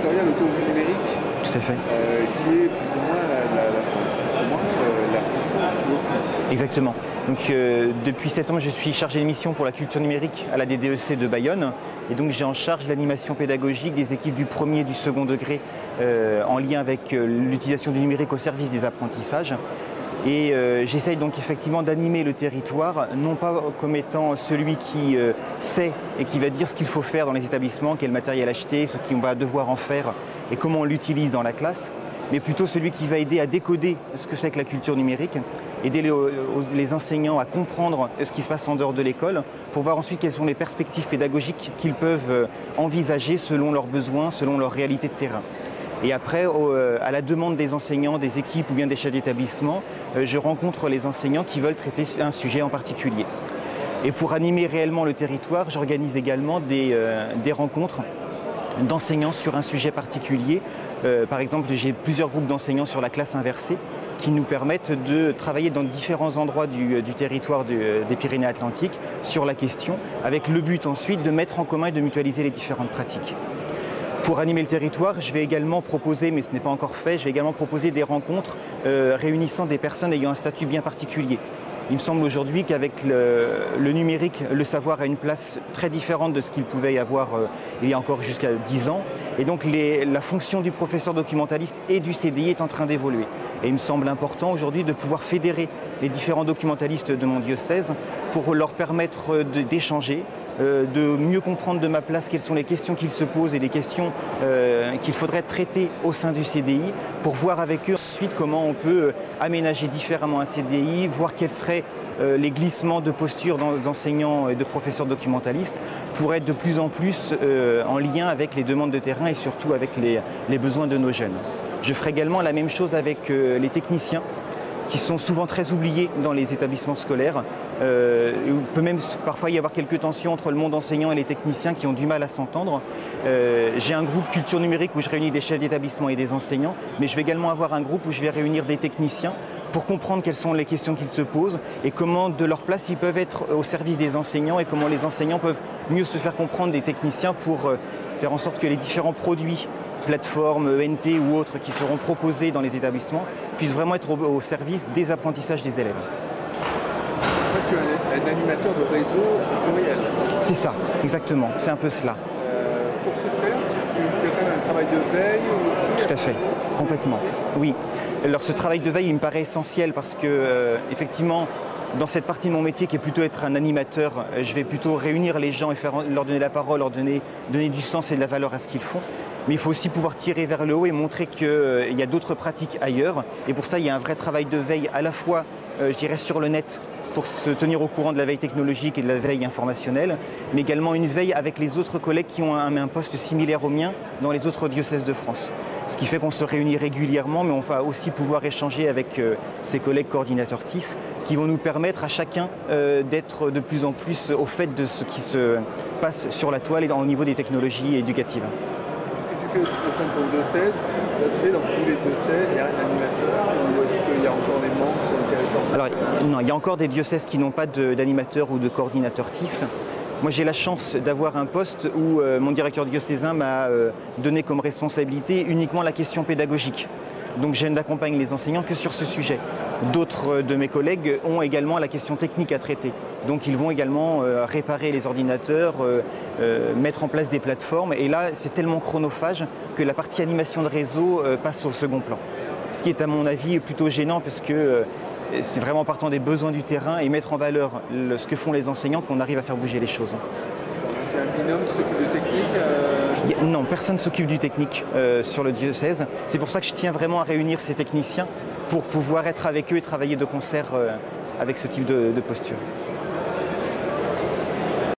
territorial autour du numérique. Tout à fait. Qui est plus ou moins la fonction que tu occupes. Exactement. Donc depuis septembre, je suis chargé de mission pour la culture numérique à la DDEC de Bayonne. Et donc j'ai en charge l'animation pédagogique des équipes du premier et du second degré en lien avec l'utilisation du numérique au service des apprentissages. Et j'essaye donc effectivement d'animer le territoire, non pas comme étant celui qui sait et qui va dire ce qu'il faut faire dans les établissements, quel matériel acheter, ce qu'on va devoir en faire et comment on l'utilise dans la classe, mais plutôt celui qui va aider à décoder ce que c'est que la culture numérique, aider les enseignants à comprendre ce qui se passe en dehors de l'école, pour voir ensuite quelles sont les perspectives pédagogiques qu'ils peuvent envisager selon leurs besoins, selon leur réalité de terrain. Et après, à la demande des enseignants, des équipes ou bien des chefs d'établissement, je rencontre les enseignants qui veulent traiter un sujet en particulier. Et pour animer réellement le territoire, j'organise également des rencontres d'enseignants sur un sujet particulier. Par exemple, j'ai plusieurs groupes d'enseignants sur la classe inversée qui nous permettent de travailler dans différents endroits du territoire des Pyrénées-Atlantiques sur la question, avec le but ensuite de mettre en commun et de mutualiser les différentes pratiques. Pour animer le territoire, je vais également proposer, mais ce n'est pas encore fait, je vais également proposer des rencontres réunissant des personnes ayant un statut bien particulier. Il me semble aujourd'hui qu'avec le numérique, le savoir a une place très différente de ce qu'il pouvait y avoir il y a encore jusqu'à 10 ans. Et donc la fonction du professeur documentaliste et du CDI est en train d'évoluer. Et il me semble important aujourd'hui de pouvoir fédérer les différents documentalistes de mon diocèse pour leur permettre d'échanger, de mieux comprendre de ma place quelles sont les questions qu'ils se posent et les questions qu'il faudrait traiter au sein du CDI pour voir avec eux ensuite comment on peut aménager différemment un CDI, voir quels seraient les glissements de posture d'enseignants et de professeurs documentalistes pour être de plus en plus en lien avec les demandes de terrain et surtout avec les besoins de nos jeunes. Je ferai également la même chose avec les techniciens qui sont souvent très oubliés dans les établissements scolaires. Il peut même parfois y avoir quelques tensions entre le monde enseignant et les techniciens qui ont du mal à s'entendre. J'ai un groupe culture numérique où je réunis des chefs d'établissement et des enseignants, mais je vais également avoir un groupe où je vais réunir des techniciens pour comprendre quelles sont les questions qu'ils se posent et comment de leur place ils peuvent être au service des enseignants et comment les enseignants peuvent mieux se faire comprendre des techniciens pour faire en sorte que les différents produits, plateformes, ENT ou autres qui seront proposés dans les établissements puissent vraiment être au service des apprentissages des élèves. Toi, tu es un animateur de réseau pluriel. C'est ça, exactement, c'est un peu cela. Pour ce faire, tu as quand même un travail de veille aussi. Tout à fait, complètement. Oui. Alors ce travail de veille, il me paraît essentiel parce que, effectivement, dans cette partie de mon métier qui est plutôt être un animateur, je vais plutôt réunir les gens et leur donner la parole, leur donner du sens et de la valeur à ce qu'ils font. Mais il faut aussi pouvoir tirer vers le haut et montrer qu'il y a d'autres pratiques ailleurs. Et pour ça, il y a un vrai travail de veille à la fois, je dirais, sur le net pour se tenir au courant de la veille technologique et de la veille informationnelle, mais également une veille avec les autres collègues qui ont un poste similaire au mien dans les autres diocèses de France. Ce qui fait qu'on se réunit régulièrement, mais on va aussi pouvoir échanger avec ses collègues coordinateurs TIS qui vont nous permettre à chacun d'être de plus en plus au fait de ce qui se passe sur la toile et au niveau des technologies éducatives. Au sein de ton diocèse, ça se fait dans tous les diocèses, il y a un animateur ou est-ce qu'il y a encore des manques sur le territoire? Alors non, il y a encore des diocèses qui n'ont pas d'animateur ou de coordinateur TIS. Moi j'ai la chance d'avoir un poste où mon directeur diocésain m'a donné comme responsabilité uniquement la question pédagogique. Donc je n'accompagne les enseignants que sur ce sujet. D'autres de mes collègues ont également la question technique à traiter. Donc ils vont également réparer les ordinateurs, mettre en place des plateformes. Et là, c'est tellement chronophage que la partie animation de réseau passe au second plan. Ce qui est à mon avis plutôt gênant parce que c'est vraiment partant des besoins du terrain et mettre en valeur ce que font les enseignants qu'on arrive à faire bouger les choses. C'est un binôme qui s'occupe de technique Non, personne ne s'occupe du technique sur le diocèse. C'est pour ça que je tiens vraiment à réunir ces techniciens pour pouvoir être avec eux et travailler de concert avec ce type de posture.